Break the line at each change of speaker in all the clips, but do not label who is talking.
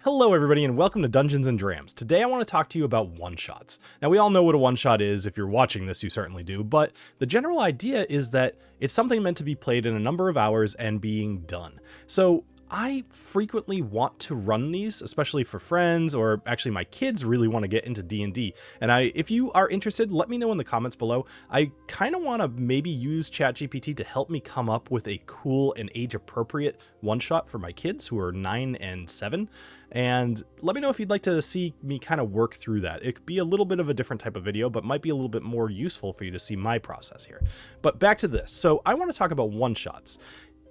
Hello everybody and welcome to Dungeons & Drams. Today I want to talk to you about one-shots. Now we all know what a one-shot is. If you're watching this, you certainly do, but the general idea is that it's something meant to be played in a number of hours and being done. So I frequently want to run these, especially for friends, or actually my kids really want to get into D&D. And if you are interested, let me know in the comments below. I kind of want to maybe use ChatGPT to help me come up with a cool and age-appropriate one-shot for my kids who are 9 and 7. And let me know if you'd like to see me kind of work through that. It could be a little bit of a different type of video, but might be a little bit more useful for you to see my process here. But back to this. So I want to talk about one-shots.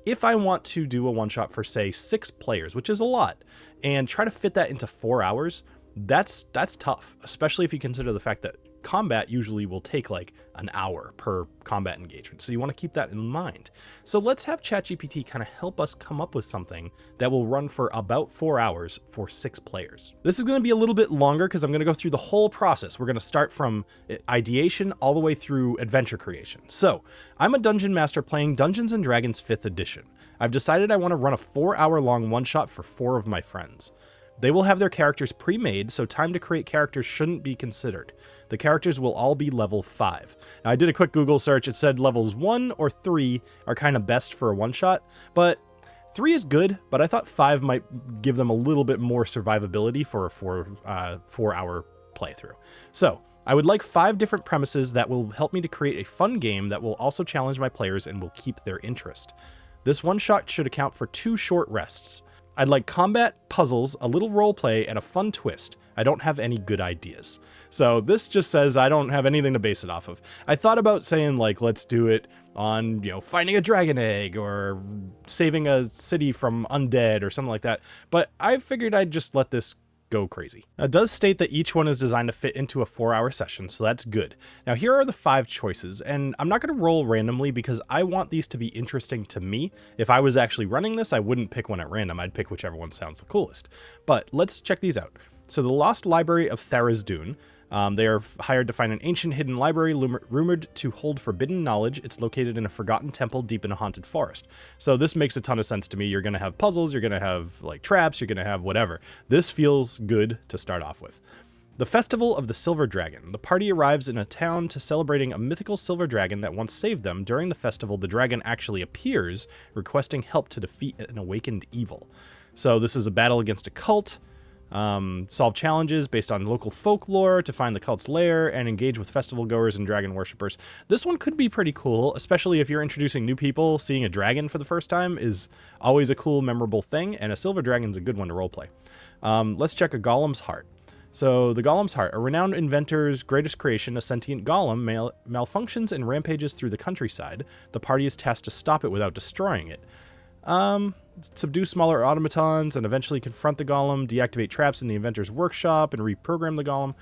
If I want to do a one-shot for, say, 6 players, which is a lot, and try to fit that into 4 hours, that's tough, especially if you consider the fact that combat usually will take like an hour per combat engagement. So you want to keep that in mind. So let's have ChatGPT kind of help us come up with something that will run for about 4 hours for 6 players. This is going to be a little bit longer because I'm going to go through the whole process. We're going to start from ideation all the way through adventure creation. So I'm a dungeon master playing Dungeons & Dragons 5th edition. I've decided I want to run a 4-hour-long one-shot for 4 of my friends. They will have their characters pre-made, so time to create characters shouldn't be considered. The characters will all be level 5. Now, I did a quick Google search. It said levels 1 or 3 are kind of best for a one-shot, but 3 is good, but I thought 5 might give them a little bit more survivability for a 4-hour playthrough. So I would like 5 different premises that will help me to create a fun game that will also challenge my players and will keep their interest. This one-shot should account for 2 short rests. I'd like combat, puzzles, a little roleplay, and a fun twist. I don't have any good ideas. So this just says I don't have anything to base it off of. I thought about saying, like, let's do it on, finding a dragon egg or saving a city from undead or something like that. But I figured I'd just let this go crazy. Now, it does state that each one is designed to fit into a 4-hour session, so that's good. Now, here are the 5 choices, and I'm not going to roll randomly because I want these to be interesting to me. If I was actually running this, I wouldn't pick one at random. I'd pick whichever one sounds the coolest. But let's check these out. So the Lost Library of Tharizdun. They are hired to find an ancient hidden library rumored to hold forbidden knowledge. It's located in a forgotten temple deep in a haunted forest. So this makes a ton of sense to me. You're going to have puzzles, you're going to have like traps, you're going to have whatever. This feels good to start off with. The Festival of the Silver Dragon. The party arrives in a town to celebrating a mythical silver dragon that once saved them. During the festival, the dragon actually appears, requesting help to defeat an awakened evil. So this is a battle against a cult. Solve challenges based on local folklore to find the cult's lair and engage with festival goers and dragon worshippers. This one could be pretty cool, especially if you're introducing new people. Seeing a dragon for the first time is always a cool, memorable thing, and a silver dragon's a good one to roleplay. Let's check a Golem's Heart. So the Golem's Heart, a renowned inventor's greatest creation, a sentient golem malfunctions and rampages through the countryside. The party is tasked to stop it without destroying it. Subdue smaller automatons and eventually confront the golem, deactivate traps in the inventor's workshop, and reprogram the golem.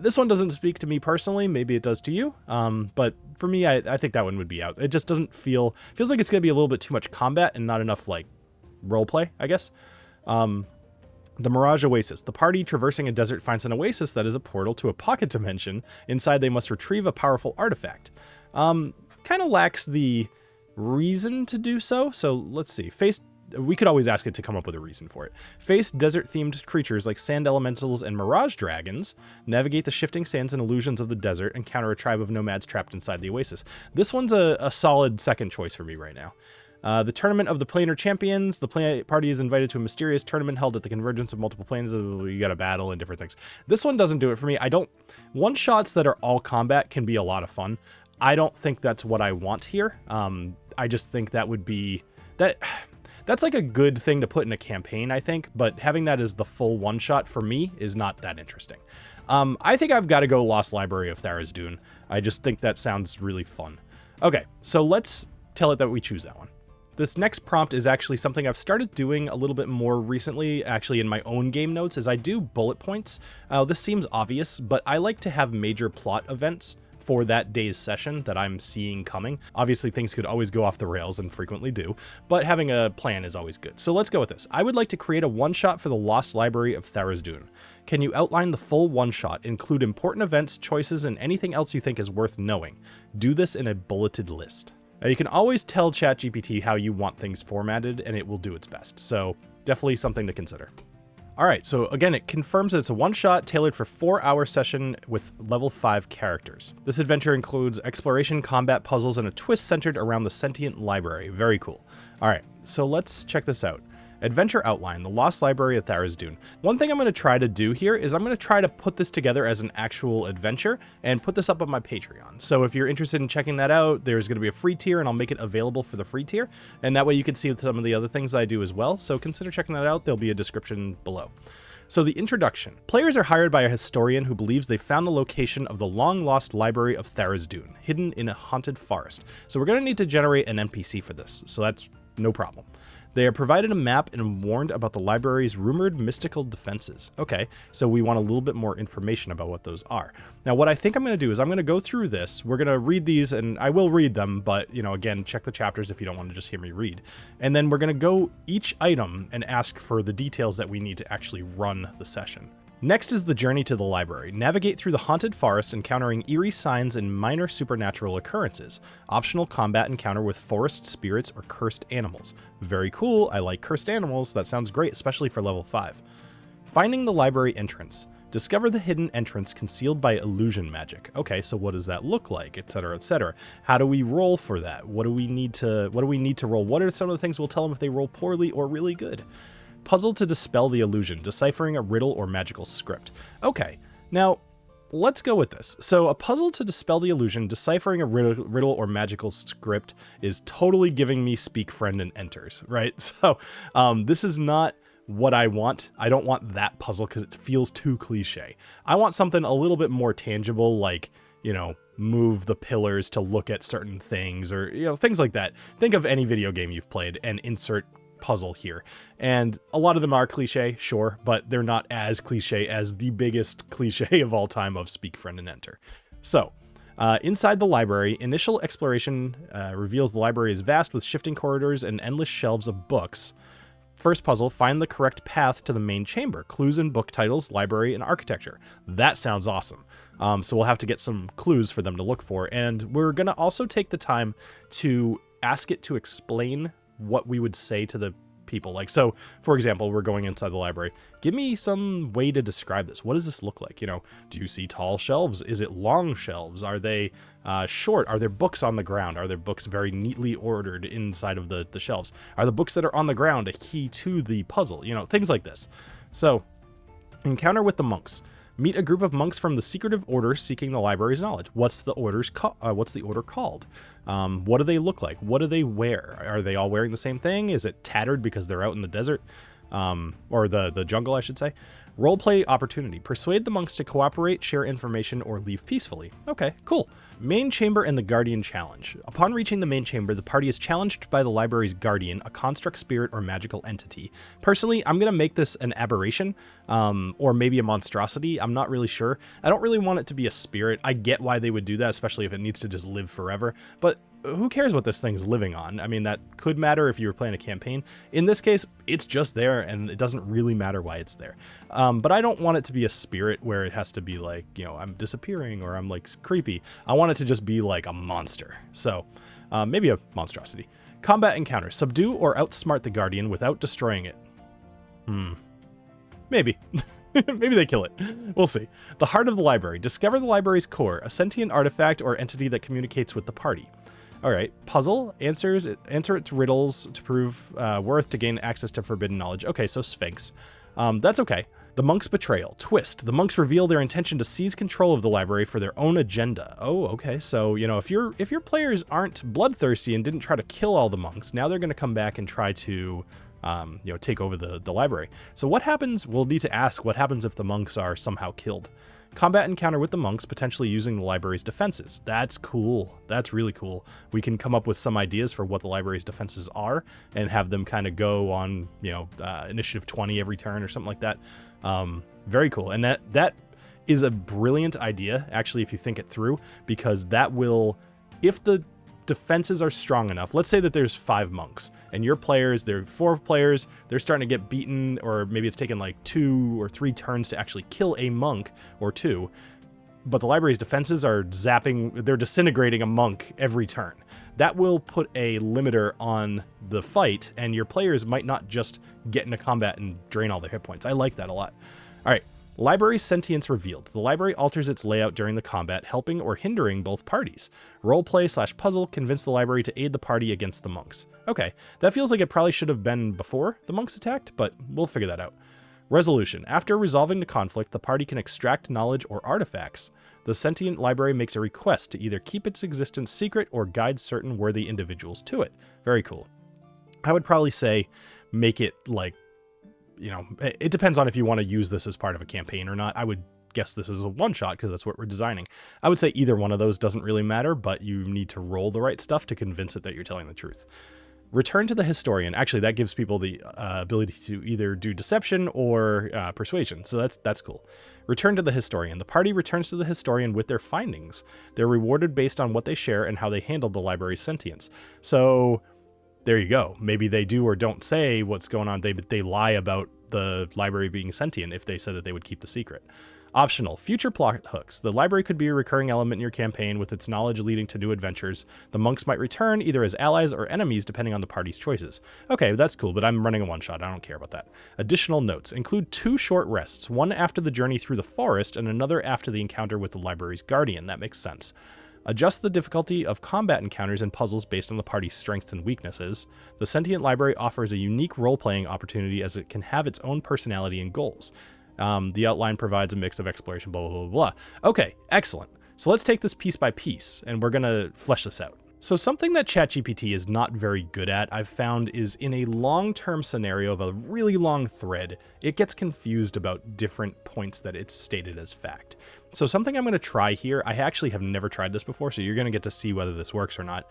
This one doesn't speak to me personally. Maybe it does to you. But for me, I think that one would be out. It just doesn't feels like it's going to be a little bit too much combat and not enough, like, roleplay, I guess. The Mirage Oasis. The party traversing a desert finds an oasis that is a portal to a pocket dimension. Inside, they must retrieve a powerful artifact. Kind of lacks the reason to do so. So let's see. We could always ask it to come up with a reason for it. Face desert-themed creatures like sand elementals and mirage dragons. Navigate the shifting sands and illusions of the desert. Encounter a tribe of nomads trapped inside the oasis. This one's a solid second choice for me right now. The Tournament of the Planar Champions. The party is invited to a mysterious tournament held at the convergence of multiple planes. You got a battle and different things. This one doesn't do it for me. One-shots that are all combat can be a lot of fun. I don't think that's what I want here. I just think that would be... That's like a good thing to put in a campaign, I think, but having that as the full one-shot for me is not that interesting. I think I've got to go Lost Library of Tharizdun. I just think that sounds really fun. Okay, so let's tell it that we choose that one. This next prompt is actually something I've started doing a little bit more recently, actually in my own game notes, as I do bullet points. This seems obvious, but I like to have major plot events for that day's session that I'm seeing coming. Obviously, things could always go off the rails and frequently do, but having a plan is always good. So let's go with this. I would like to create a one-shot for the Lost Library of Tharizdun. Can you outline the full one-shot, include important events, choices, and anything else you think is worth knowing? Do this in a bulleted list. Now, you can always tell ChatGPT how you want things formatted, and it will do its best. So definitely something to consider. All right, so again, it confirms that it's a one-shot tailored for 4-hour session with level 5 characters. This adventure includes exploration, combat, puzzles, and a twist centered around the sentient library. Very cool. All right, so let's check this out. Adventure Outline, The Lost Library of Tharizdun. One thing I'm going to try to do here is I'm going to try to put this together as an actual adventure and put this up on my Patreon. So if you're interested in checking that out, there's going to be a free tier and I'll make it available for the free tier. And that way you can see some of the other things I do as well. So consider checking that out. There'll be a description below. So the introduction. Players are hired by a historian who believes they found the location of the long-lost library of Tharizdun, hidden in a haunted forest. So we're going to need to generate an NPC for this. So that's no problem. They are provided a map and warned about the library's rumored mystical defenses. Okay, so we want a little bit more information about what those are. Now, what I think I'm going to do is I'm going to go through this. We're going to read these, and I will read them, but, you know, again, check the chapters if you don't want to just hear me read. And then we're going to go each item and ask for the details that we need to actually run the session. Next is the journey to the library. Navigate through the haunted forest, encountering eerie signs and minor supernatural occurrences. Optional combat encounter with forest spirits or cursed animals. Very cool. I like cursed animals. That sounds great, especially for level 5. Finding the library entrance. Discover the hidden entrance concealed by illusion magic. Okay, so what does that look like, etc., etc. How do we roll for that? What do we need to roll? What are some of the things we'll tell them if they roll poorly or really good? Puzzle to dispel the illusion, deciphering a riddle or magical script. Okay, now let's go with this. So a puzzle to dispel the illusion, deciphering a riddle or magical script is totally giving me speak friend and enters, right? So this is not what I want. I don't want that puzzle because it feels too cliche. I want something a little bit more tangible, like, you know, move the pillars to look at certain things, or, you know, things like that. Think of any video game you've played and insert puzzle here. And a lot of them are cliche, sure, but they're not as cliche as the biggest cliche of all time of speak friend and enter. So inside the library, initial exploration reveals the library is vast with shifting corridors and endless shelves of books. First puzzle, find the correct path to the main chamber. Clues in book titles, library, and architecture. That sounds awesome. So we'll have to get some clues for them to look for. And we're going to also take the time to ask it to explain what we would say to the people. Like, so for example, we're going inside the library. Give me some way to describe this. What does this look like? You know, do you see tall shelves? Is it long shelves? Are they short? Are there books on the ground? Are there books very neatly ordered inside of the shelves? Are the books that are on the ground a key to the puzzle? You know, things like this. So encounter with the monks. Meet a group of monks from the secretive order seeking the library's knowledge. What's the order called? What do they look like? What do they wear? Are they all wearing the same thing? Is it tattered because they're out in the desert? Or the jungle, I should say. Roleplay opportunity. Persuade the monks to cooperate, share information, or leave peacefully. Okay, cool. Main chamber and the guardian challenge. Upon reaching the main chamber, the party is challenged by the library's guardian, a construct spirit or magical entity. Personally, I'm going to make this an aberration, or maybe a monstrosity. I'm not really sure. I don't really want it to be a spirit. I get why they would do that, especially if it needs to just live forever. But who cares what this thing's living on? I mean, that could matter if you were playing a campaign. In this case, it's just there, and it doesn't really matter why it's there. But I don't want it to be a spirit where it has to be like, you know, I'm disappearing or I'm like creepy. I want it to just be like a monster. So maybe a monstrosity. Combat encounter. Subdue or outsmart the guardian without destroying it. Maybe. Maybe they kill it. We'll see. The heart of the library. Discover the library's core, a sentient artifact or entity that communicates with the party. All right, puzzle, answer its riddles to prove worth to gain access to forbidden knowledge. Okay, so Sphinx. That's okay. The monk's betrayal. Twist. The monks reveal their intention to seize control of the library for their own agenda. Oh, okay. So, you know, if your players aren't bloodthirsty and didn't try to kill all the monks, now they're going to come back and try to, you know, take over the library. So what happens? We'll need to ask what happens if the monks are somehow killed. Combat encounter with the monks, potentially using the library's defenses. That's cool. That's really cool. We can come up with some ideas for what the library's defenses are and have them kind of go on, you know, initiative 20 every turn or something like that. Very cool. And that is a brilliant idea, actually, if you think it through, because that will, if the defenses are strong enough, let's say that there's 5 monks and your players, there are 4 players, they're starting to get beaten, or maybe it's taken like 2 or 3 turns to actually kill a monk or 2. but the library's defenses are they're disintegrating a monk every turn. That will put a limiter on the fight, and your players might not just get into combat and drain all their hit points. I like that a lot. All right, library sentience revealed. The library alters its layout during the combat, helping or hindering both parties. Roleplay/puzzle, convince the library to aid the party against the monks. Okay, that feels like it probably should have been before the monks attacked, but we'll figure that out. Resolution. After resolving the conflict, the party can extract knowledge or artifacts. The sentient library makes a request to either keep its existence secret or guide certain worthy individuals to it. Very cool. I would probably say make it like, it depends on if you want to use this as part of a campaign or not. I would guess this is a one-shot because that's what we're designing. I would say either one of those doesn't really matter, but you need to roll the right stuff to convince it that you're telling the truth. Return to the historian. Actually, that gives people the ability to either do deception or persuasion. So that's cool. Return to the historian. The party returns to the historian with their findings. They're rewarded based on what they share and how they handled the library's sentience. So there you go. Maybe they do or don't say what's going on. They lie about the library being sentient if they said that they would keep the secret. Optional. Future plot hooks. The library could be a recurring element in your campaign with its knowledge leading to new adventures. The monks might return either as allies or enemies depending on the party's choices. Okay, that's cool, but I'm running a one-shot. I don't care about that. Additional notes. Include 2 short rests, one after the journey through the forest and another after the encounter with the library's guardian. That makes sense. Adjust the difficulty of combat encounters and puzzles based on the party's strengths and weaknesses. The sentient library offers a unique role-playing opportunity as it can have its own personality and goals. The outline provides a mix of exploration, blah, blah, blah, blah. Okay, excellent. So let's take this piece by piece, and we're going to flesh this out. So something that ChatGPT is not very good at, I've found, is in a long-term scenario of a really long thread, it gets confused about different points that it's stated as fact. So something I'm going to try here, I actually have never tried this before, so you're going to get to see whether this works or not.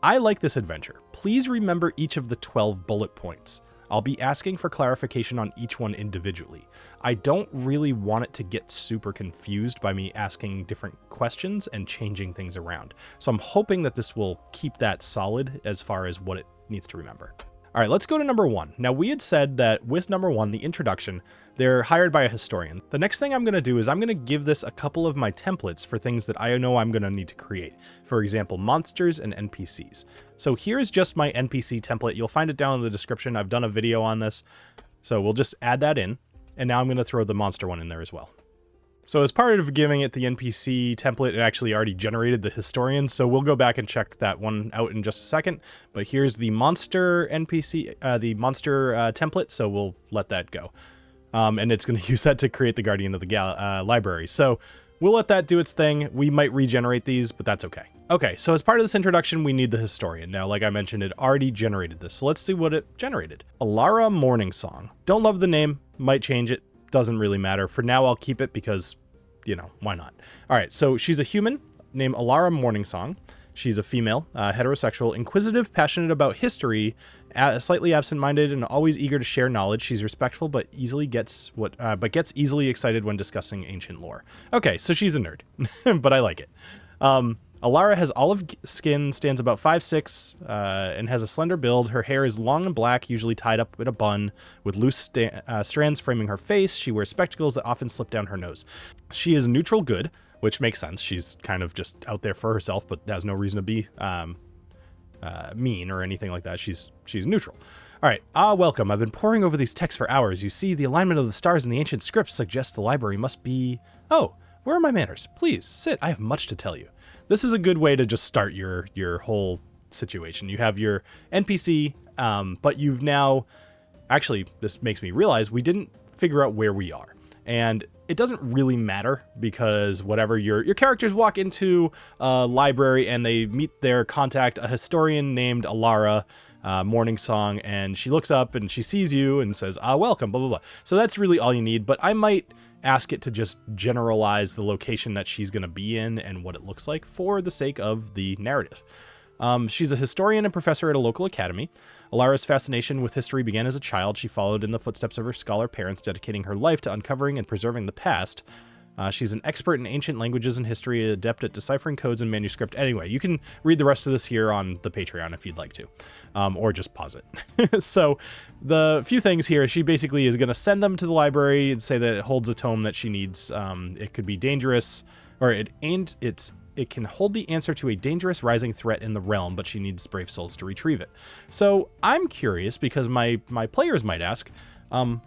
I like this adventure. Please remember each of the 12 bullet points. I'll be asking for clarification on each one individually. I don't really want it to get super confused by me asking different questions and changing things around. So I'm hoping that this will keep that solid as far as what it needs to remember. All right, let's go to number 1. Now, we had said that with number 1, the introduction, they're hired by a historian. The next thing I'm going to do is I'm going to give this a couple of my templates for things that I know I'm going to need to create. For example, monsters and NPCs. So here's just my NPC template. You'll find it down in the description. I've done a video on this. So we'll just add that in. And now I'm going to throw the monster one in there as well. So as part of giving it the NPC template, it actually already generated the historian, so we'll go back and check that one out in just a second. But here's the monster NPC, the monster template, so we'll let that go. And it's going to use that to create the Guardian of the library. So we'll let that do its thing. We might regenerate these, but that's okay. Okay, so as part of this introduction, we need the historian. Now, like I mentioned, it already generated this, so let's see what it generated. Alara Morning Song. Don't love the name, might change it. Doesn't really matter. For now, I'll keep it because, why not? All right, so she's a human named Alara Morningsong. She's a female, heterosexual, inquisitive, passionate about history, slightly absent-minded, and always eager to share knowledge. She's respectful, but gets easily excited when discussing ancient lore. Okay, so she's a nerd, but I like it. Alara has olive skin, stands about 5'6", and has a slender build. Her hair is long and black, usually tied up in a bun, with loose strands framing her face. She wears spectacles that often slip down her nose. She is neutral good, which makes sense. She's kind of just out there for herself, but has no reason to be mean or anything like that. She's neutral. All right, welcome. I've been poring over these texts for hours. You see, the alignment of the stars in the ancient scripts suggests the library must be... Oh, where are my manners? Please, sit. I have much to tell you. This is a good way to just start your whole situation. You have your NPC, but you've now... Actually, this makes me realize we didn't figure out where we are. And it doesn't really matter because whatever your characters walk into a library and they meet their contact, a historian named Alara Morningsong, and she looks up and she sees you and says, welcome, blah, blah, blah. So that's really all you need, but I might ask it to just generalize the location that she's going to be in and what it looks like for the sake of the narrative. She's a historian and professor at a local academy. Alara's fascination with history began as a child. She followed in the footsteps of her scholar parents, dedicating her life to uncovering and preserving the past. She's an expert in ancient languages and history, adept at deciphering codes and manuscript. Anyway, you can read the rest of this here on the Patreon if you'd like to, or just pause it. So the few things here, she basically is going to send them to the library and say that it holds a tome that she needs. It could be dangerous, it can hold the answer to a dangerous rising threat in the realm, but she needs brave souls to retrieve it. So I'm curious, because my players might ask,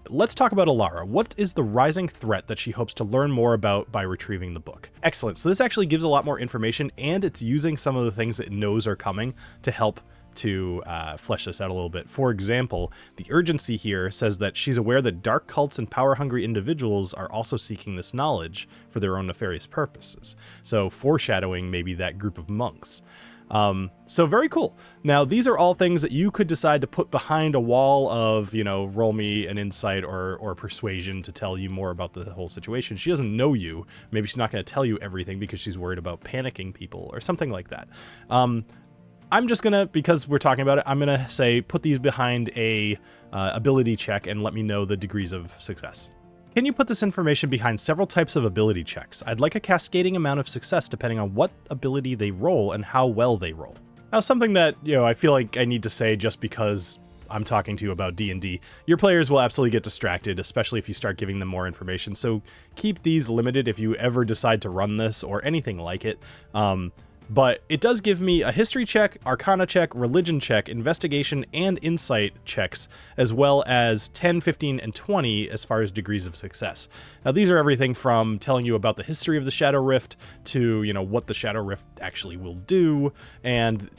let's talk about Alara. What is the rising threat that she hopes to learn more about by retrieving the book? Excellent. So this actually gives a lot more information, and it's using some of the things it knows are coming to help to flesh this out a little bit. For example, the urgency here says that she's aware that dark cults and power-hungry individuals are also seeking this knowledge for their own nefarious purposes. So foreshadowing maybe that group of monks. So very cool. Now, these are all things that you could decide to put behind a wall of, roll me an insight or persuasion to tell you more about the whole situation. She doesn't know you. Maybe she's not going to tell you everything because she's worried about panicking people or something like that. I'm just gonna, because we're talking about it, I'm gonna say put these behind a ability check and let me know the degrees of success. Can you put this information behind several types of ability checks? I'd like a cascading amount of success depending on what ability they roll and how well they roll. Now, something that, I feel like I need to say just because I'm talking to you about D&D, your players will absolutely get distracted, especially if you start giving them more information. So keep these limited if you ever decide to run this or anything like it. But it does give me a history check, arcana check, religion check, investigation, and insight checks, as well as 10, 15, and 20 as far as degrees of success. Now, these are everything from telling you about the history of the Shadow Rift to, what the Shadow Rift actually will do, and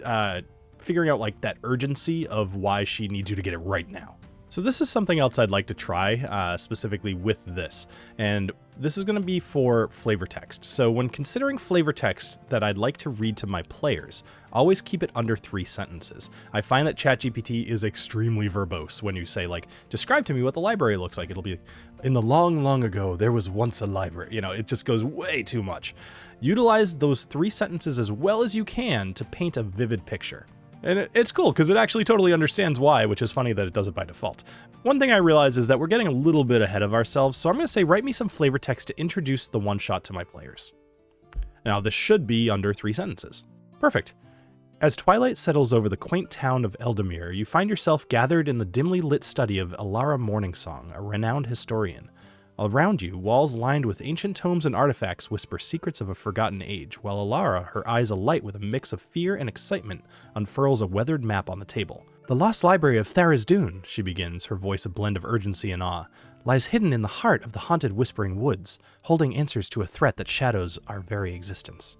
figuring out, that urgency of why she needs you to get it right now. So this is something else I'd like to try, specifically with this, and this is going to be for flavor text. So when considering flavor text that I'd like to read to my players, always keep it under 3 sentences. I find that ChatGPT is extremely verbose when you say, describe to me what the library looks like. It'll be, in the long, long ago, there was once a library. It just goes way too much. Utilize those 3 sentences as well as you can to paint a vivid picture. And it's cool because it actually totally understands why, which is funny that it does it by default. One thing I realize is that we're getting a little bit ahead of ourselves, so I'm going to say write me some flavor text to introduce the one-shot to my players. Now, this should be under 3 sentences. Perfect. As twilight settles over the quaint town of Eldamir, you find yourself gathered in the dimly lit study of Alara Morningsong, a renowned historian. Around you, walls lined with ancient tomes and artifacts whisper secrets of a forgotten age, while Alara, her eyes alight with a mix of fear and excitement, unfurls a weathered map on the table. The lost library of Tharizdun, she begins, her voice a blend of urgency and awe, lies hidden in the heart of the haunted Whispering Woods, holding answers to a threat that shadows our very existence.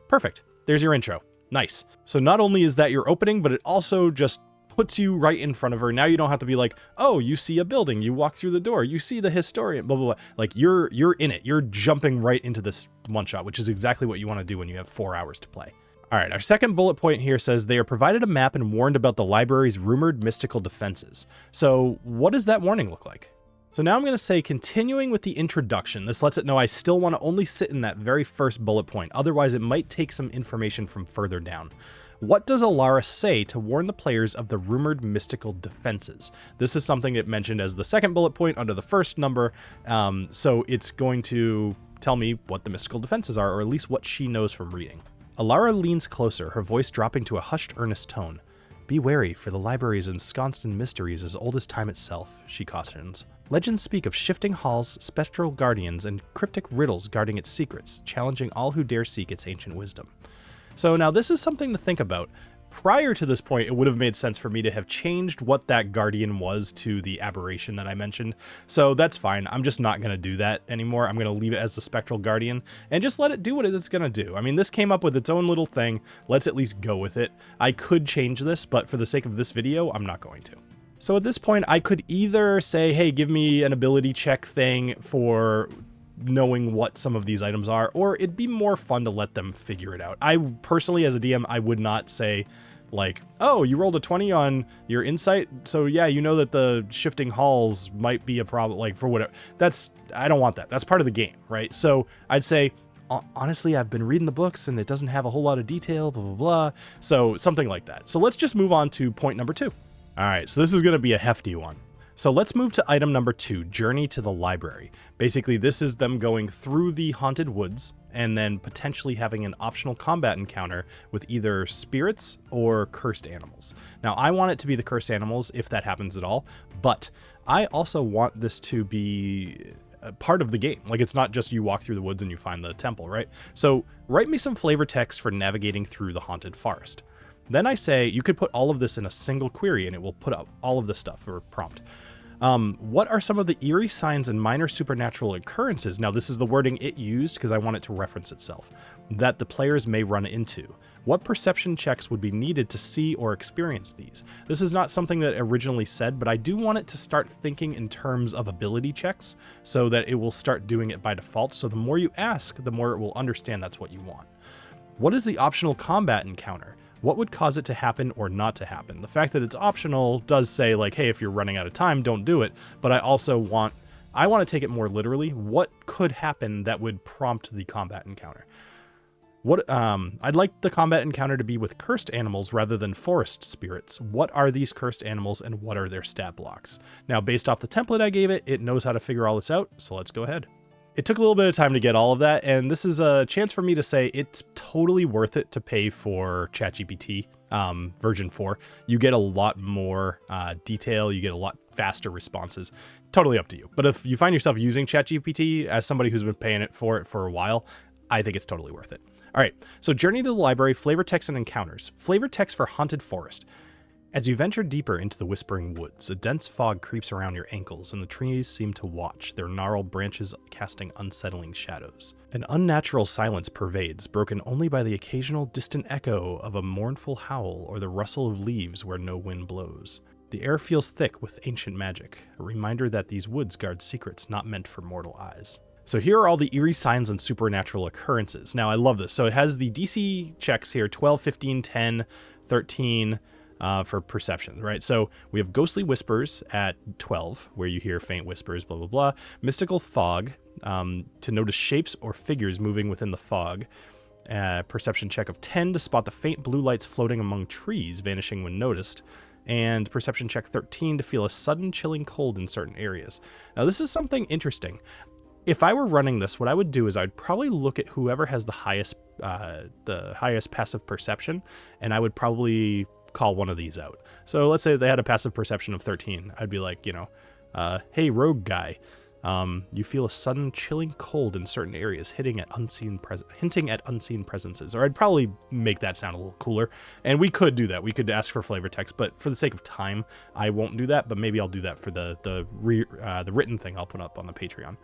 Perfect. There's your intro. Nice. So not only is that your opening, but it also just puts you right in front of her. Now you don't have to be like, oh, you see a building, you walk through the door, you see the historian, blah, blah, blah. You're in it. You're jumping right into this one shot, which is exactly what you want to do when you have 4 hours to play. All right, our second bullet point here says they are provided a map and warned about the library's rumored mystical defenses. So what does that warning look like? So now I'm going to say, continuing with the introduction, this lets it know I still want to only sit in that very first bullet point. Otherwise, it might take some information from further down. What does Alara say to warn the players of the rumored mystical defenses? This is something it mentioned as the second bullet point under the first number, so it's going to tell me what the mystical defenses are, or at least what she knows from reading. Alara leans closer, her voice dropping to a hushed, earnest tone. Be wary, for the library is ensconced in mysteries as old as time itself, she cautions. Legends speak of shifting halls, spectral guardians, and cryptic riddles guarding its secrets, challenging all who dare seek its ancient wisdom. So now this is something to think about. Prior to this point, it would have made sense for me to have changed what that guardian was to the aberration that I mentioned. So that's fine. I'm just not going to do that anymore. I'm going to leave it as the spectral guardian and just let it do what it's going to do. I mean, this came up with its own little thing. Let's at least go with it. I could change this, but for the sake of this video, I'm not going to. So at this point, I could either say, hey, give me an ability check thing for knowing what some of these items are, or it'd be more fun to let them figure it out. I personally, as a DM, I would not say oh, you rolled a 20 on your insight, so yeah, you know that the shifting halls might be a problem, for whatever. I don't want that. That's part of the game, right? So I'd say, honestly, I've been reading the books and it doesn't have a whole lot of detail, blah, blah, blah. So something like that. So let's just move on to point number 2. All right, so this is going to be a hefty one. So let's move to item number 2, Journey to the Library. Basically, this is them going through the haunted woods and then potentially having an optional combat encounter with either spirits or cursed animals. Now, I want it to be the cursed animals if that happens at all, but I also want this to be part of the game. Like, it's not just you walk through the woods and you find the temple, right? So write me some flavor text for navigating through the haunted forest. Then I say you could put all of this in a single query and it will put up all of the stuff, or prompt. What are some of the eerie signs and minor supernatural occurrences? Now, this is the wording it used because I want it to reference itself, that the players may run into. What perception checks would be needed to see or experience these? This is not something that originally said, but I do want it to start thinking in terms of ability checks so that it will start doing it by default. So the more you ask, the more it will understand that's what you want. What is the optional combat encounter? What would cause it to happen or not to happen? The fact that it's optional does say, like, hey, if you're running out of time, don't do it. But I also want to take it more literally. What could happen that would prompt the combat encounter? I'd like the combat encounter to be with cursed animals rather than forest spirits. What are these cursed animals and what are their stat blocks? Now, based off the template I gave it, it knows how to figure all this out. So let's go ahead. It took a little bit of time to get all of that, and this is a chance for me to say it's totally worth it to pay for ChatGPT version 4. You get a lot more detail, you get a lot faster responses. Totally up to you. But if you find yourself using ChatGPT as somebody who's been paying for it for a while, I think it's totally worth it. All right, so journey to the library, flavor text and encounters. Flavor text for haunted forest. As you venture deeper into the whispering woods, a dense fog creeps around your ankles and the trees seem to watch, their gnarled branches casting unsettling shadows. An unnatural silence pervades, broken only by the occasional distant echo of a mournful howl or the rustle of leaves where no wind blows. The air feels thick with ancient magic, a reminder that these woods guard secrets not meant for mortal eyes. So here are all the eerie signs and supernatural occurrences. Now, I love this. So it has the DC checks here, 12, 15, 10, 13, for perception, right? So we have ghostly whispers at 12, where you hear faint whispers, blah, blah, blah. Mystical fog, to notice shapes or figures moving within the fog. Perception check of 10 to spot the faint blue lights floating among trees, vanishing when noticed. And perception check 13 to feel a sudden chilling cold in certain areas. Now, this is something interesting. If I were running this, what I would do is I'd probably look at whoever has the highest passive perception, and I would probably call one of these out. So let's say they had a passive perception of 13. I'd be like, hey, rogue guy, you feel a sudden chilling cold in certain areas, hinting at unseen presences. Or I'd probably make that sound a little cooler. And we could do that. We could ask for flavor text, but for the sake of time, I won't do that. But maybe I'll do that for the written thing I'll put up on the Patreon.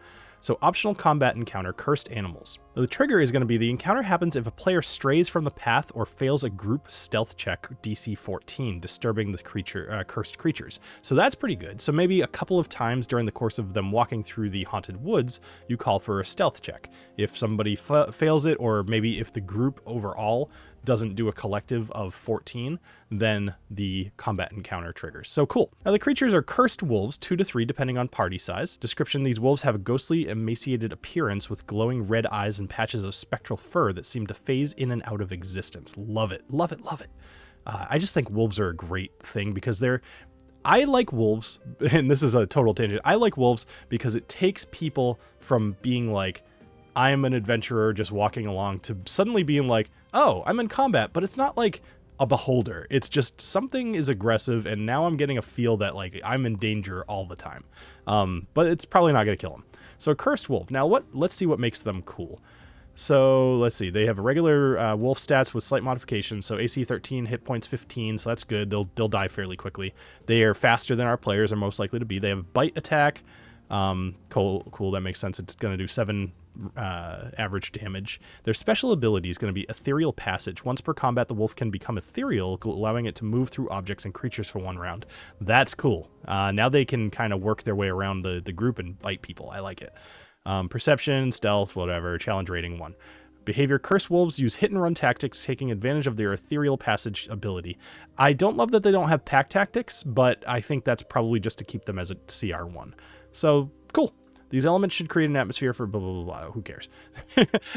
So optional combat encounter, cursed animals. Now, the trigger is going to be the encounter happens if a player strays from the path or fails a group stealth check DC 14, disturbing the cursed creatures. So that's pretty good. So maybe a couple of times during the course of them walking through the haunted woods, you call for a stealth check. If somebody fails it, or maybe if the group overall doesn't do a collective of 14, then the combat encounter triggers. So cool. Now the creatures are cursed wolves, 2 to 3 depending on party size. Description: these wolves have a ghostly, emaciated appearance with glowing red eyes and patches of spectral fur that seem to phase in and out of existence. Love it, love it, love it. I just think wolves are a great thing because I like wolves, and this is a total tangent. I like wolves because it takes people from being like, I'm an adventurer just walking along, to suddenly being like, oh, I'm in combat, but it's not like a beholder. It's just something is aggressive, and now I'm getting a feel that like I'm in danger all the time. But it's probably not going to kill him. So a cursed wolf. Now let's see what makes them cool. So let's see. They have a regular wolf stats with slight modifications. So AC 13, hit points 15. So that's good. They'll die fairly quickly. They are faster than our players are most likely to be. They have bite attack. Cool. That makes sense. It's going to do 7 average damage. Their special ability is going to be ethereal passage. Once per combat, the wolf can become ethereal, allowing it to move through objects and creatures for 1 round. That's cool. Now they can kind of work their way around the group and bite people. I like it. Perception, stealth, whatever. Challenge rating 1. Behavior: cursed wolves use hit and run tactics, taking advantage of their ethereal passage ability. I don't love that they don't have pack tactics, but I think that's probably just to keep them as a CR1. So cool. These elements should create an atmosphere for blah, blah, blah, blah. Who cares?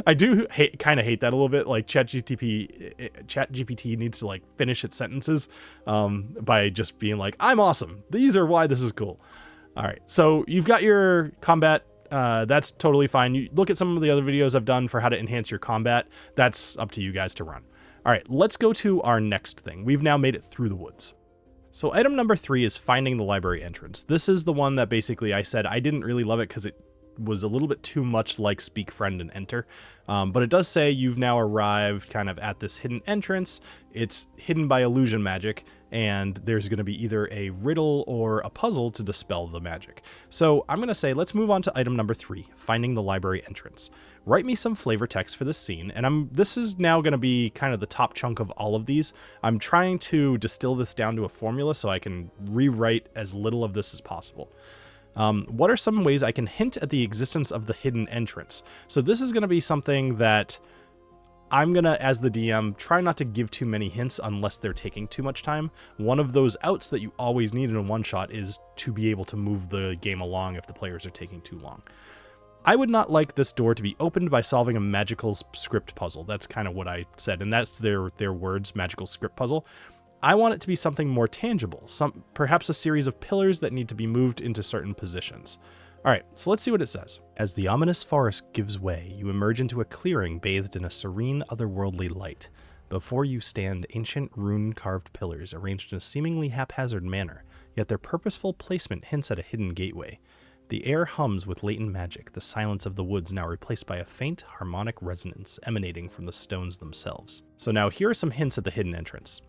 I do kind of hate that a little bit. Like ChatGPT needs to like finish its sentences by just being like, I'm awesome. These are why this is cool. All right. So you've got your combat. That's totally fine. You look at some of the other videos I've done for how to enhance your combat. That's up to you guys to run. All right, let's go to our next thing. We've now made it through the woods. So item number 3 is finding the library entrance. This is the one that basically I said I didn't really love it because it was a little bit too much like Speak Friend and Enter. But it does say you've now arrived kind of at this hidden entrance. It's hidden by illusion magic, and there's going to be either a riddle or a puzzle to dispel the magic. So I'm going to say, let's move on to item number 3, finding the library entrance. Write me some flavor text for this scene, and this is now going to be kind of the top chunk of all of these. I'm trying to distill this down to a formula so I can rewrite as little of this as possible. What are some ways I can hint at the existence of the hidden entrance? So this is going to be something that I'm going to, as the DM, try not to give too many hints unless they're taking too much time. One of those outs that you always need in a one-shot is to be able to move the game along if the players are taking too long. I would not like this door to be opened by solving a magical script puzzle. That's kind of what I said, and that's their words, magical script puzzle. I want it to be something more tangible, perhaps a series of pillars that need to be moved into certain positions. All right, so let's see what it says. As the ominous forest gives way, you emerge into a clearing bathed in a serene, otherworldly light. Before you stand ancient rune-carved pillars arranged in a seemingly haphazard manner, yet their purposeful placement hints at a hidden gateway. The air hums with latent magic, the silence of the woods now replaced by a faint, harmonic resonance emanating from the stones themselves. So now here are some hints at the hidden entrance.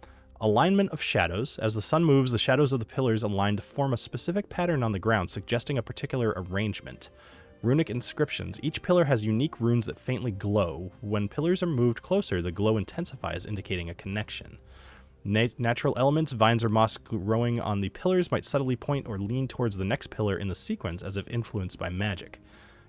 Alignment of shadows. As the sun moves, the shadows of the pillars align to form a specific pattern on the ground, suggesting a particular arrangement. Runic inscriptions. Each pillar has unique runes that faintly glow. When pillars are moved closer, the glow intensifies, indicating a connection. Natural elements, vines or moss growing on the pillars might subtly point or lean towards the next pillar in the sequence as if influenced by magic.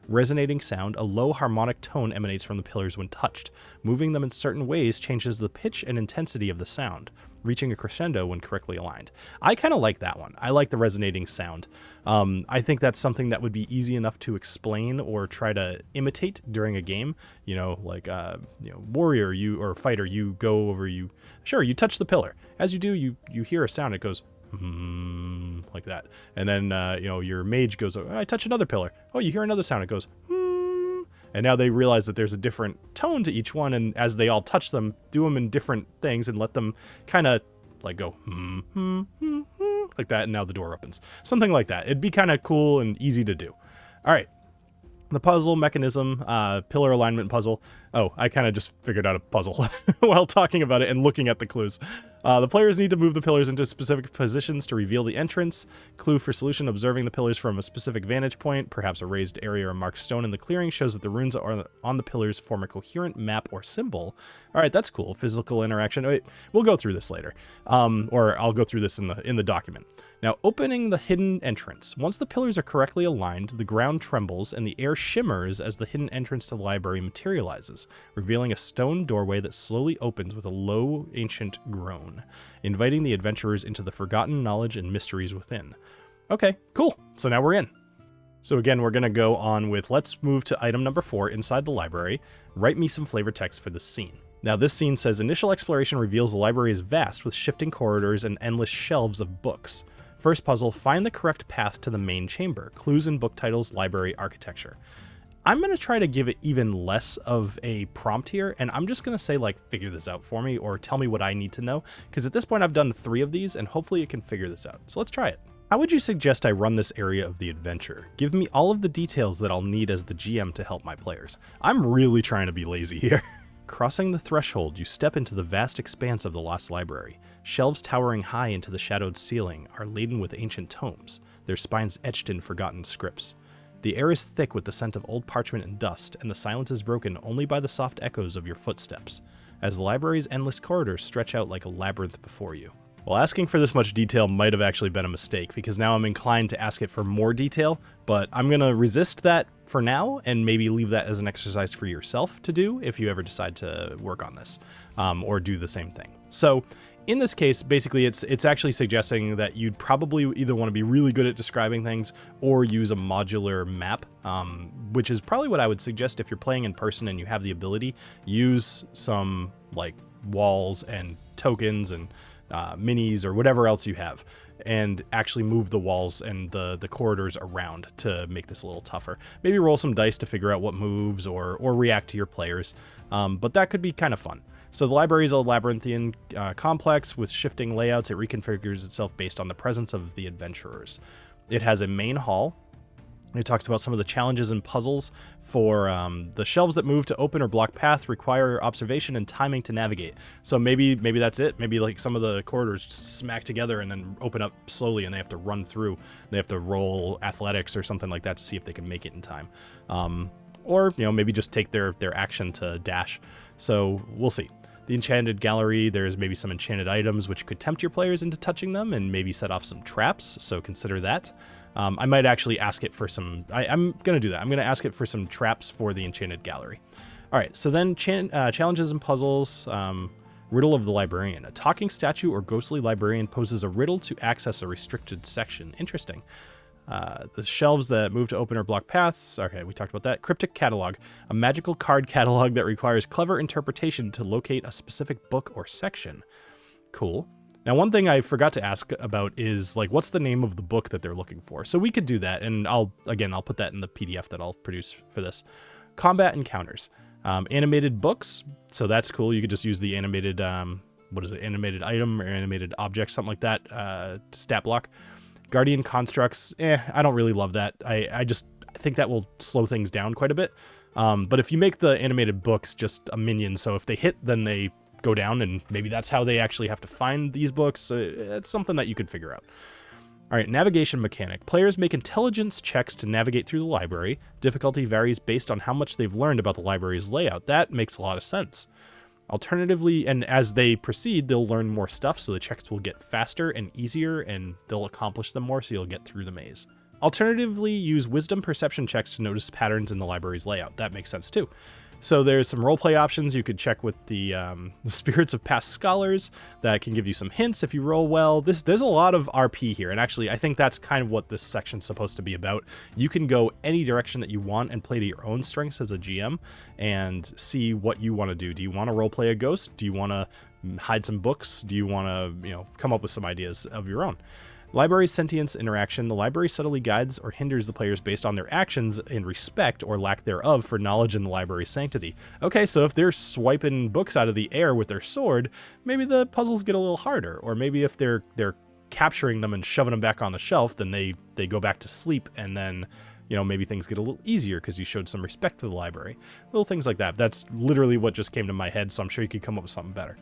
Resonating sound, a low harmonic tone emanates from the pillars when touched. Moving them in certain ways changes the pitch and intensity of the sound, reaching a crescendo when correctly aligned. I kind of like that one. I like the resonating sound. I think that's something that would be easy enough to explain or try to imitate during a game. You know, like, warrior, or fighter, you go over, you touch the pillar. As you do, you hear a sound, it goes, like that. And then, your mage goes, oh, I touch another pillar. Oh, you hear another sound, it goes, and now they realize that there's a different tone to each one, and as they all touch them, do them in different things and let them kind of like go like that, and now the door opens. Something like that. It'd be kind of cool and easy to do. All right. The puzzle mechanism, pillar alignment puzzle. Oh, I kind of just figured out a puzzle while talking about it and looking at the clues. The players need to move the pillars into specific positions to reveal the entrance. Clue for solution, observing the pillars from a specific vantage point, perhaps a raised area or a marked stone in the clearing, shows that the runes on the pillars form a coherent map or symbol. All right, that's cool. Physical interaction. Wait, we'll go through this later. Or I'll go through this in the document. Now, opening the hidden entrance. Once the pillars are correctly aligned, the ground trembles and the air shimmers as the hidden entrance to the library materializes, revealing a stone doorway that slowly opens with a low, ancient groan, inviting the adventurers into the forgotten knowledge and mysteries within. Okay, cool. So now we're in. So again, we're going to go on with, let's move to item number 4 inside the library. Write me some flavor text for this scene. Now this scene says, initial exploration reveals the library is vast with shifting corridors and endless shelves of books. First puzzle, find the correct path to the main chamber. Clues in book titles, library, architecture. I'm going to try to give it even less of a prompt here, and I'm just going to say, like, figure this out for me, or tell me what I need to know, because at this point I've done 3 of these, and hopefully it can figure this out. So let's try it. How would you suggest I run this area of the adventure? Give me all of the details that I'll need as the GM to help my players. I'm really trying to be lazy here. Crossing the threshold, you step into the vast expanse of the Lost Library. Shelves towering high into the shadowed ceiling are laden with ancient tomes, their spines etched in forgotten scripts. The air is thick with the scent of old parchment and dust, and the silence is broken only by the soft echoes of your footsteps, as the library's endless corridors stretch out like a labyrinth before you. Well, asking for this much detail might have actually been a mistake, because now I'm inclined to ask it for more detail, but I'm going to resist that for now and maybe leave that as an exercise for yourself to do if you ever decide to work on this, or do the same thing. So in this case, basically it's actually suggesting that you'd probably either want to be really good at describing things or use a modular map, which is probably what I would suggest if you're playing in person and you have the ability. Use some like walls and tokens and minis or whatever else you have, and actually move the walls and the corridors around to make this a little tougher. Maybe roll some dice to figure out what moves or react to your players, but that could be kind of fun. So the library is a labyrinthian complex with shifting layouts. It reconfigures itself based on the presence of the adventurers. It has a main hall, It talks about some of the challenges and puzzles for the shelves that move to open or block path require observation and timing to navigate. So maybe that's it. Maybe like some of the corridors smack together and then open up slowly, and they have to run through. They have to roll athletics or something like that to see if they can make it in time. Or maybe just take their action to dash. So we'll see. The Enchanted Gallery, there's maybe some enchanted items which could tempt your players into touching them and maybe set off some traps, so consider that. I might actually ask it for some... I'm going to do that. I'm going to ask it for some traps for the Enchanted Gallery. All right, so then challenges and puzzles. Riddle of the Librarian. A talking statue or ghostly librarian poses a riddle to access a restricted section. Interesting. The shelves that move to open or block paths. Okay, we talked about that. Cryptic Catalog. A magical card catalog that requires clever interpretation to locate a specific book or section. Cool. Now, one thing I forgot to ask about is, like, what's the name of the book that they're looking for? So we could do that, and I'll put that in the PDF that I'll produce for this. Combat encounters. Animated books. So that's cool. You could just use the animated, animated item or animated object, something like that, to stat block. Guardian constructs. I don't really love that. I think that will slow things down quite a bit. But if you make the animated books just a minion, so if they hit, then they go down, and maybe that's how they actually have to find these books. It's something that you could figure out. All right, navigation mechanic. Players make intelligence checks to navigate through the library. Difficulty varies based on how much they've learned about the library's layout. That makes a lot of sense. Alternatively, and as they proceed, they'll learn more stuff, so the checks will get faster and easier, and they'll accomplish them more, so you'll get through the maze. Alternatively, use wisdom perception checks to notice patterns in the library's layout. That makes sense too. So there's some roleplay options. You could check with the spirits of past scholars that can give you some hints if you roll well. There's a lot of RP here, and actually I think that's kind of what this section's supposed to be about. You can go any direction that you want and play to your own strengths as a GM and see what you want to do. Do you want to roleplay a ghost? Do you want to hide some books? Do you want to come up with some ideas of your own? Library sentience interaction. The library subtly guides or hinders the players based on their actions in respect or lack thereof for knowledge in the library's sanctity. Okay, so if they're swiping books out of the air with their sword, maybe the puzzles get a little harder. Or maybe if they're capturing them and shoving them back on the shelf, then they go back to sleep, and then maybe things get a little easier because you showed some respect to the library. Little things like that. That's literally what just came to my head, so I'm sure you could come up with something better.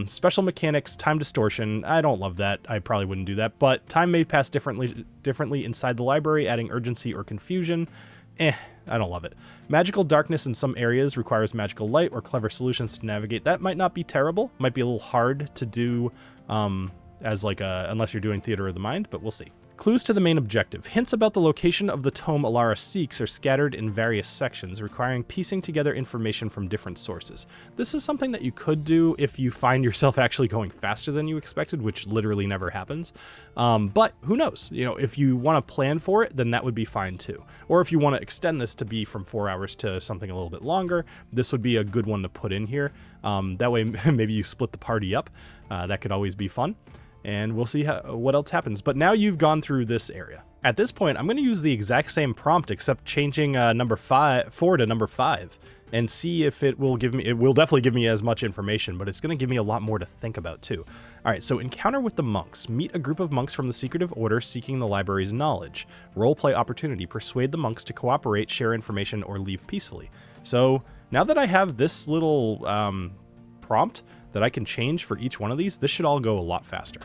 Special mechanics, time distortion. I don't love that. I probably wouldn't do that, but time may pass differently inside the library, adding urgency or confusion. I don't love it. Magical darkness in some areas requires magical light or clever solutions to navigate. That might not be terrible. Might be a little hard to do as unless you're doing theater of the mind, but we'll see. Clues to the main objective. Hints about the location of the tome Alara seeks are scattered in various sections, requiring piecing together information from different sources. This is something that you could do if you find yourself actually going faster than you expected, which literally never happens. But who knows? If you want to plan for it, then that would be fine too. Or if you want to extend this to be from 4 hours to something a little bit longer, this would be a good one to put in here. That way, maybe you split the party up. That could always be fun. And we'll see what else happens. But now you've gone through this area. At this point, I'm going to use the exact same prompt, except changing number 4 to number 5, and see if it will give me. It will definitely give me as much information, but it's going to give me a lot more to think about too. All right, so encounter with the monks. Meet a group of monks from the secretive order seeking the library's knowledge. Roleplay opportunity. Persuade the monks to cooperate, share information, or leave peacefully. So now that I have this little prompt that I can change for each one of these, this should all go a lot faster.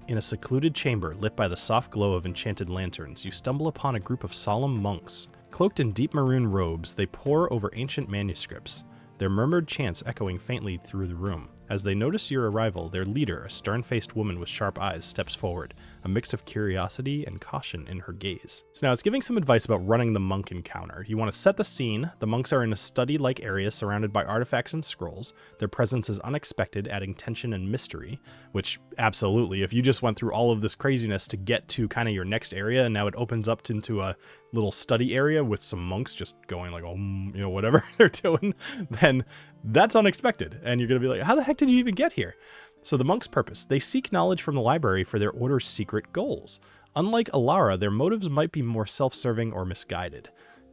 In a secluded chamber lit by the soft glow of enchanted lanterns, you stumble upon a group of solemn monks. Cloaked in deep maroon robes, they pore over ancient manuscripts, their murmured chants echoing faintly through the room. As they notice your arrival, their leader, a stern-faced woman with sharp eyes, steps forward, a mix of curiosity and caution in her gaze. So now it's giving some advice about running the monk encounter. You want to set the scene. The monks are in a study-like area surrounded by artifacts and scrolls. Their presence is unexpected, adding tension and mystery, which absolutely, if you just went through all of this craziness to get to kind of your next area, and now it opens up into a little study area with some monks just going like, whatever they're doing, then that's unexpected. And you're going to be like, how the heck did you even get here? So the monks' purpose. They seek knowledge from the library for their order's secret goals. Unlike Alara, their motives might be more self-serving or misguided.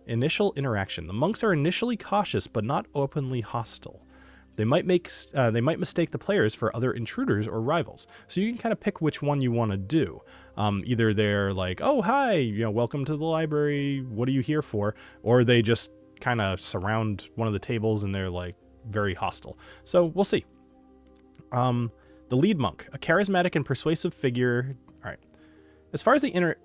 Initial interaction. The monks are initially cautious but not openly hostile. They might mistake the players for other intruders or rivals. So you can kind of pick which one you want to do. Either they're like, oh, hi, welcome to the library. What are you here for? Or they just kind of surround one of the tables and they're like very hostile. So we'll see. The lead monk, a charismatic and persuasive figure. All right. As far as the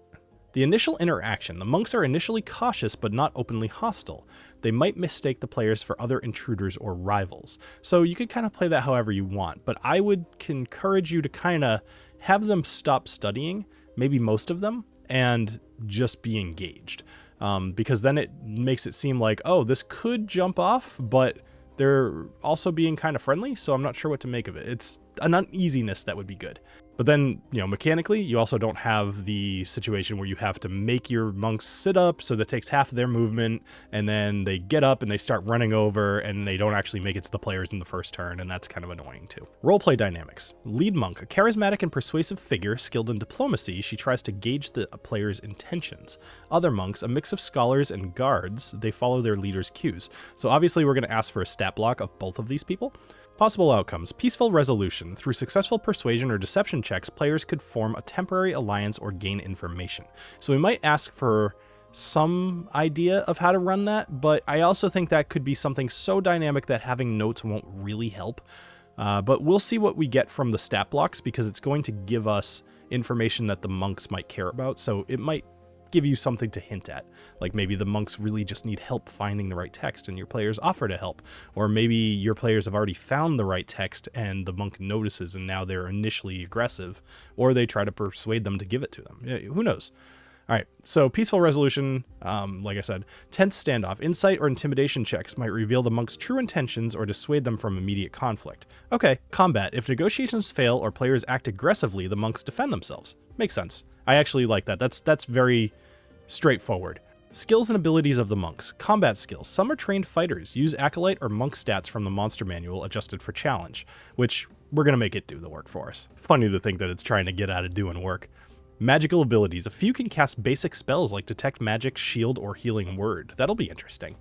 initial interaction, the monks are initially cautious but not openly hostile. They might mistake the players for other intruders or rivals. So you could kind of play that however you want, but I would encourage you to kind of have them stop studying, maybe most of them, and just be engaged. Because then it makes it seem like, oh, this could jump off, but they're also being kind of friendly, so I'm not sure what to make of it. It's an uneasiness that would be good. But then, mechanically, you also don't have the situation where you have to make your monks sit up, so that takes half of their movement, and then they get up and they start running over, and they don't actually make it to the players in the first turn, and that's kind of annoying too. Roleplay dynamics. Lead monk, a charismatic and persuasive figure skilled in diplomacy, she tries to gauge the player's intentions. Other monks, a mix of scholars and guards, they follow their leader's cues. So obviously we're going to ask for a stat block of both of these people. Possible outcomes. Peaceful resolution. Through successful persuasion or deception checks, players could form a temporary alliance or gain information. So we might ask for some idea of how to run that, but I also think that could be something so dynamic that having notes won't really help. But we'll see what we get from the stat blocks, because it's going to give us information that the monks might care about. So it might give you something to hint at, like maybe the monks really just need help finding the right text and your players offer to help, or maybe your players have already found the right text and the monk notices and now they're initially aggressive, or they try to persuade them to give it to them. Who knows? All right, so peaceful resolution, like I said. Tense standoff. Insight or intimidation checks might reveal the monk's true intentions or dissuade them from immediate conflict. Okay, combat. If negotiations fail or players act aggressively, the monks defend themselves. Makes sense. I actually like that. That's very straightforward. Skills and abilities of the monks. Combat skills. Some are trained fighters. Use acolyte or monk stats from the monster manual adjusted for challenge, which we're going to make it do the work for us. Funny to think that it's trying to get out of doing work. Magical abilities. A few can cast basic spells like Detect Magic, Shield, or Healing Word. That'll be interesting.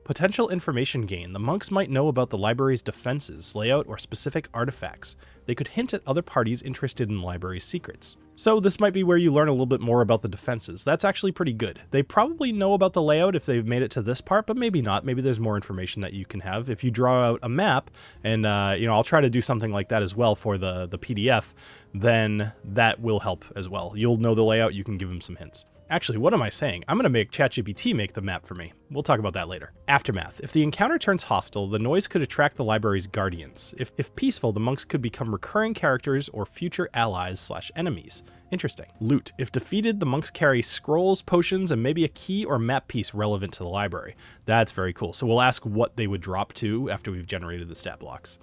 Potential information gain. The monks might know about the library's defenses, layout, or specific artifacts. They could hint at other parties interested in the library's secrets. So this might be where you learn a little bit more about the defenses. That's actually pretty good. They probably know about the layout if they've made it to this part, but maybe not. Maybe there's more information that you can have. If you draw out a map, and I'll try to do something like that as well for the PDF, then that will help as well. You'll know the layout, you can give them some hints. Actually, what am I saying? I'm going to make ChatGPT make the map for me. We'll talk about that later. Aftermath. If the encounter turns hostile, the noise could attract the library's guardians. If peaceful, the monks could become recurring characters or future allies/enemies. Interesting. Loot. If defeated, the monks carry scrolls, potions, and maybe a key or map piece relevant to the library. That's very cool. So we'll ask what they would drop to after we've generated the stat blocks.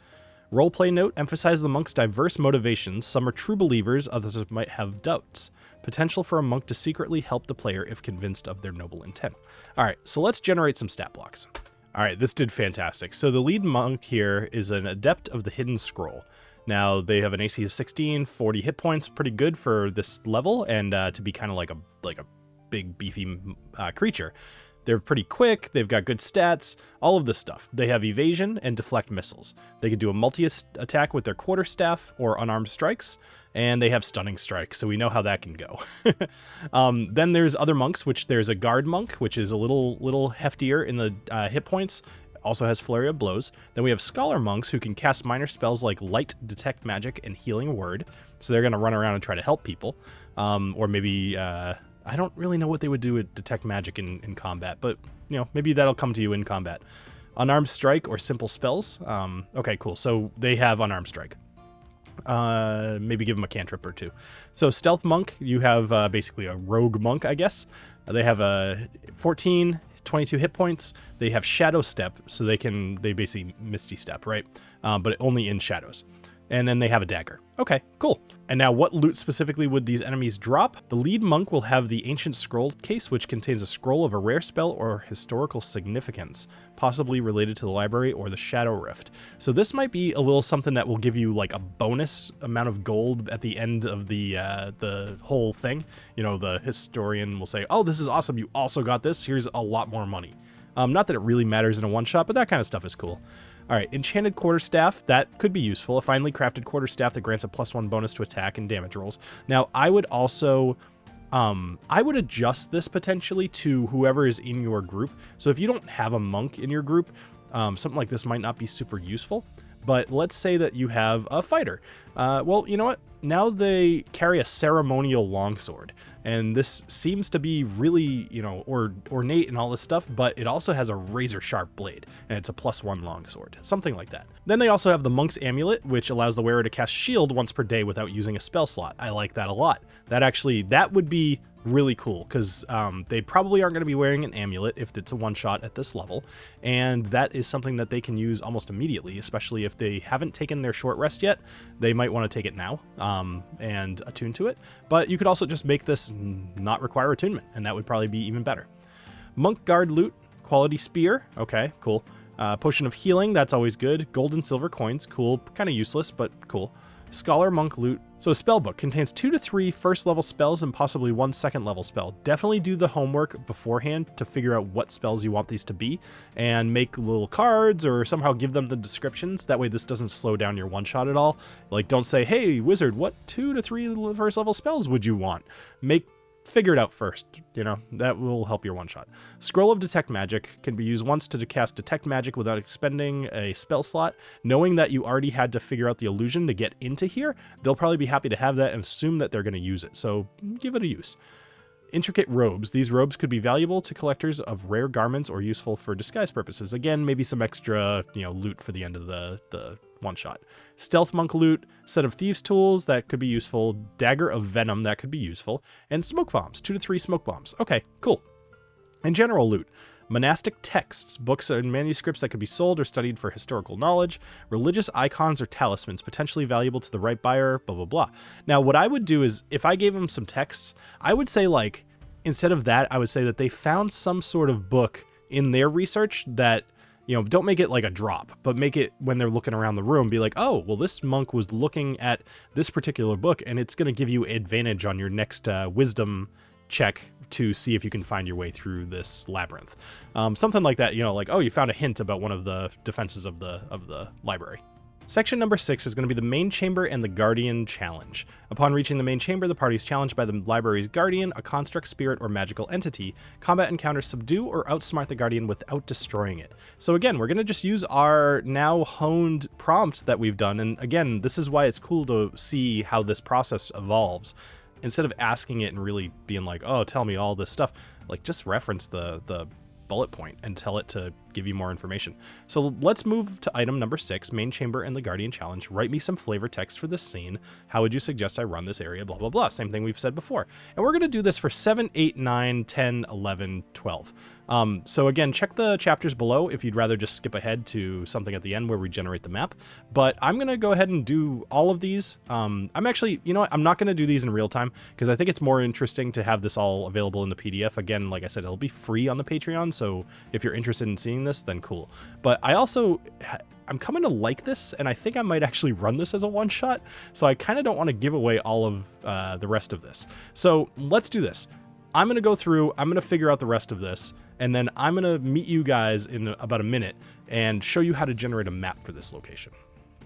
Roleplay note. Emphasize the monks' diverse motivations. Some are true believers, others might have doubts. Potential for a monk to secretly help the player if convinced of their noble intent. All right, so let's generate some stat blocks. All right, this did fantastic. So the lead monk here is an adept of the hidden scroll. Now they have an AC of 16, 40 hit points, pretty good for this level, and to be kind of like a big beefy creature. They're pretty quick, they've got good stats, all of this stuff. They have evasion and deflect missiles. They can do a multi-attack with their quarterstaff or unarmed strikes, and they have stunning strike, so we know how that can go. Then there's other monks, which there's a guard monk, which is a little heftier in the hit points, also has flurry of blows. Then we have scholar monks who can cast minor spells like light, detect magic, and healing word, so they're going to run around and try to help people, or maybe I don't really know what they would do with detect magic in combat, but maybe that'll come to you in combat. Unarmed strike or simple spells. Okay, cool. So they have unarmed strike. Maybe give them a cantrip or two. So stealth monk, you have basically a rogue monk, I guess. They have a 14, 22 hit points. They have shadow step, so they basically misty step, right? But only in shadows. And then they have a dagger. Okay, cool. And now what loot specifically would these enemies drop? The lead monk will have the Ancient Scroll case, which contains a scroll of a rare spell or historical significance, possibly related to the library or the Shadow Rift. So this might be a little something that will give you like a bonus amount of gold at the end of the whole thing. The historian will say, oh, this is awesome, you also got this, here's a lot more money. Not that it really matters in a one-shot, but that kind of stuff is cool. All right, enchanted quarterstaff, that could be useful. A finely crafted quarterstaff that grants a +1 bonus to attack and damage rolls. Now, I would also, I would adjust this potentially to whoever is in your group. So if you don't have a monk in your group, something like this might not be super useful. But let's say that you have a fighter. Well, you know what? Now they carry a ceremonial longsword, and this seems to be really, you know, ornate and all this stuff, but it also has a razor sharp blade, and it's a +1 longsword, something like that. Then they also have the Monk's Amulet, which allows the wearer to cast shield once per day without using a spell slot. I like that a lot. That would be really cool, because they probably aren't going to be wearing an amulet if it's a one-shot at this level, and that is something that they can use almost immediately, especially if they haven't taken their short rest yet. They might want to take it now and attune to it, but you could also just make this not require attunement, and that would probably be even better. Monk Guard Loot, Quality Spear, okay, cool. Potion of Healing, that's always good. Gold and silver coins, cool, kind of useless, but cool. Scholar Monk Loot. So a spell book contains 2 to 3 first level spells and possibly 1 second level spell. Definitely do the homework beforehand to figure out what spells you want these to be and make little cards or somehow give them the descriptions. That way this doesn't slow down your one shot at all. Like, don't say, hey wizard, what 2 to 3 first level spells would you want? Figure it out first, you know, that will help your one shot. Scroll of Detect Magic can be used once to cast Detect Magic without expending a spell slot. Knowing that you already had to figure out the illusion to get into here, they'll probably be happy to have that and assume that they're going to use it, so give it a use. Intricate Robes. These robes could be valuable to collectors of rare garments or useful for disguise purposes. Again, maybe some extra, you know, loot for the end of the one shot. Stealth Monk Loot, set of Thieves Tools, that could be useful. Dagger of Venom, that could be useful. And Smoke Bombs, 2 to 3 Smoke Bombs. Okay, cool. And general loot. Monastic texts, books and manuscripts that could be sold or studied for historical knowledge, religious icons or talismans, potentially valuable to the right buyer, blah, blah, blah. Now, what I would do is, if I gave them some texts, I would say, like, instead of that, I would say that they found some sort of book in their research that, you know, don't make it like a drop, but make it when they're looking around the room, be like, oh, well, this monk was looking at this particular book, and it's going to give you advantage on your next wisdom check to see if you can find your way through this labyrinth. Something like that, you know, like, oh, you found a hint about one of the defenses of the library. Section number 6 is going to be the main chamber and the Guardian Challenge. Upon reaching the main chamber, the party is challenged by the library's guardian, a construct, spirit, or magical entity. Combat encounters subdue or outsmart the guardian without destroying it. So again, we're going to just use our now honed prompt that we've done, and again, this is why it's cool to see how this process evolves. Instead of asking it and really being like, oh, tell me all this stuff, like, just reference the bullet point and tell it to give you more information. So let's move to item number 6, main chamber and the Guardian Challenge. Write me some flavor text for this scene. How would you suggest I run this area? Blah, blah, blah. Same thing we've said before. And we're going to do this for 7, 8, 9, 10, 11, 12. So again, check the chapters below if you'd rather just skip ahead to something at the end where we generate the map. But I'm going to go ahead and do all of these. I'm actually, you know what, I'm not going to do these in real time because I think it's more interesting to have this all available in the PDF. Again, like I said, it'll be free on the Patreon. So if you're interested in seeing this, then cool. But I'm coming to like this, and I think I might actually run this as a one-shot. So I kind of don't want to give away all of the rest of this. So let's do this. I'm going to go through, I'm going to figure out the rest of this, and then I'm going to meet you guys in about a minute and show you how to generate a map for this location.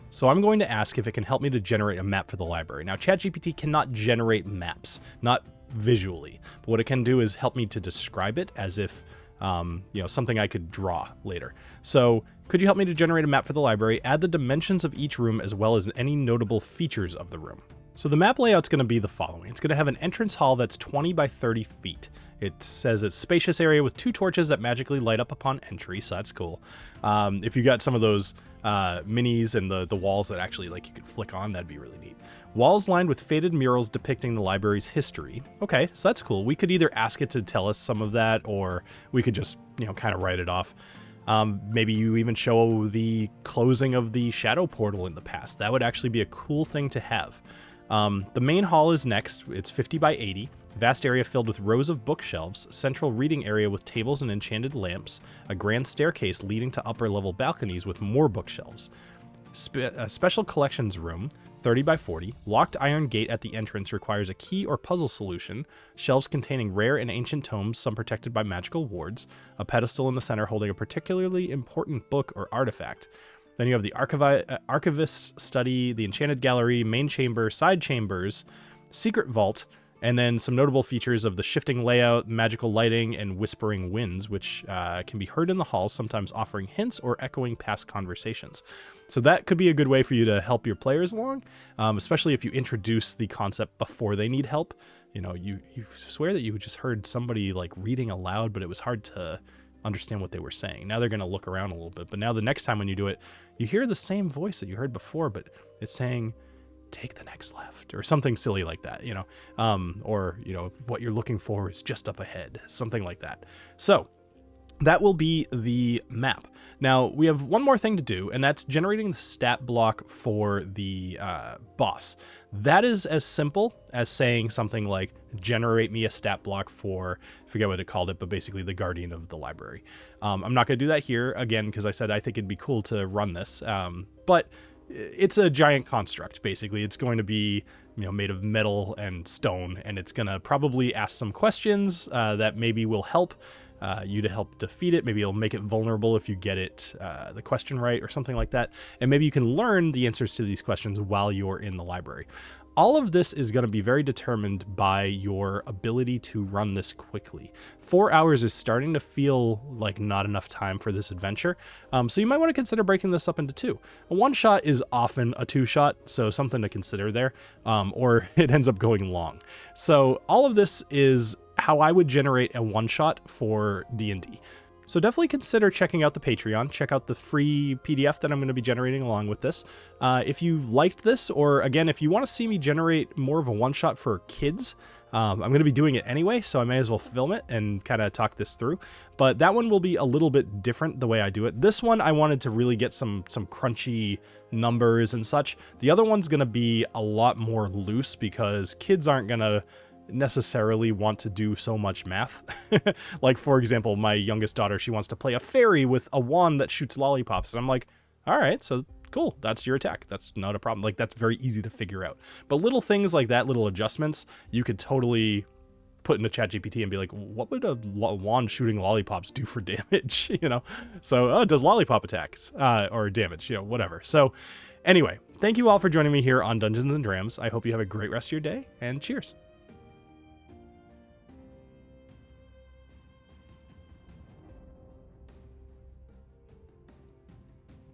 So I'm going to ask if it can help me to generate a map for the library. Now, ChatGPT cannot generate maps, not visually, but what it can do is help me to describe it as if, you know, something I could draw later. So could you help me to generate a map for the library? Add the dimensions of each room as well as any notable features of the room. So the map layout's going to be the following. It's going to have an entrance hall that's 20 by 30 feet. It says it's a spacious area with 2 torches that magically light up upon entry, so that's cool. If you got some of those minis and the walls that actually, like, you could flick on, that'd be really neat. Walls lined with faded murals depicting the library's history. Okay, so that's cool. We could either ask it to tell us some of that, or we could just, you know, kind of write it off. Maybe you even show the closing of the shadow portal in the past. That would actually be a cool thing to have. The main hall is next. It's 50 by 80. Vast area filled with rows of bookshelves, central reading area with tables and enchanted lamps, a grand staircase leading to upper level balconies with more bookshelves. A special collections room, 30 by 40. Locked iron gate at the entrance requires a key or puzzle solution. Shelves containing rare and ancient tomes, some protected by magical wards. A pedestal in the center holding a particularly important book or artifact. Then you have the Archivist Study, the Enchanted Gallery, Main Chamber, Side Chambers, Secret Vault, and then some notable features of the shifting layout, magical lighting, and whispering winds, which can be heard in the halls, sometimes offering hints or echoing past conversations. So that could be a good way for you to help your players along, especially if you introduce the concept before they need help. You know, you swear that you just heard somebody like reading aloud, but it was hard to understand what they were saying. Now they're going to look around a little bit, but now the next time when you do it, you hear the same voice that you heard before, but it's saying, take the next left, or something silly like that, you know, or, you know, what you're looking for is just up ahead, something like that. So that will be the map. Now we have one more thing to do, and that's generating the stat block for the boss. That is as simple as saying something like, generate me a stat block for, I forget what it called it, but basically the guardian of the library. I'm not going to do that here again, because I said I think it'd be cool to run this, but it's a giant construct. Basically, it's going to be, you know, made of metal and stone, and it's going to probably ask some questions that maybe will help you to help defeat it. Maybe it'll make it vulnerable if you get it the question right or something like that. And maybe you can learn the answers to these questions while you're in the library. All of this is going to be very determined by your ability to run this quickly. 4 hours is starting to feel like not enough time for this adventure, so you might want to consider breaking this up into two. A one-shot is often a two-shot, so something to consider there, or it ends up going long. So all of this is how I would generate a one-shot for D&D. So definitely consider checking out the Patreon. Check out the free PDF that I'm going to be generating along with this. If you liked this, or again, if you want to see me generate more of a one-shot for kids, I'm going to be doing it anyway, so I may as well film it and kind of talk this through. But that one will be a little bit different the way I do it. This one, I wanted to really get some crunchy numbers and such. The other one's going to be a lot more loose because kids aren't going to necessarily want to do so much math. Like, for example, my youngest daughter, she wants to play a fairy with a wand that shoots lollipops, and I'm like, all right, so cool, that's your attack, that's not a problem. Like, that's very easy to figure out. But little things like that, little adjustments, you could totally put into ChatGPT and be like, what would a wand shooting lollipops do for damage? You know, so it does lollipop attacks or damage, you know, whatever. So anyway, thank you all for joining me here on Dungeons and Drams. I hope you have a great rest of your day, and cheers.